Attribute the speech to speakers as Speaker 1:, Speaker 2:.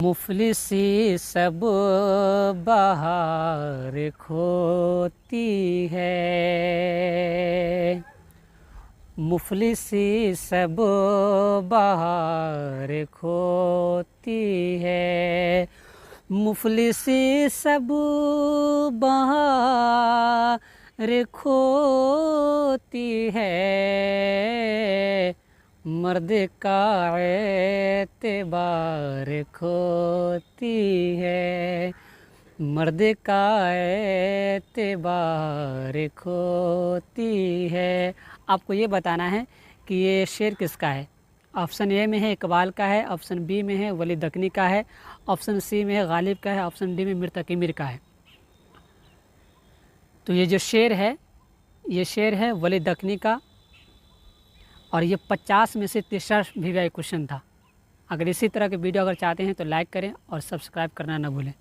Speaker 1: मुफलिसी सब बहार खोती है, मुफलिसी सब बहार खोती है, मुफलिसी सब बहार खोती है, मर्द का एतबार खोती है, मर्द का एतबार खोती है। आपको ये बताना है कि ये शेर किसका है। ऑप्शन ए में है इकबाल का है, ऑप्शन बी में है वली दकनी का है, ऑप्शन सी में है गालिब का है, ऑप्शन डी में मीर तकी मीर का है। तो ये जो शेर है ये शेर है वली दकनी का और ये 50 में से तीसरा वीवीआई क्वेश्चन था। अगर इसी तरह के वीडियो अगर चाहते हैं तो लाइक करें और सब्सक्राइब करना ना भूलें।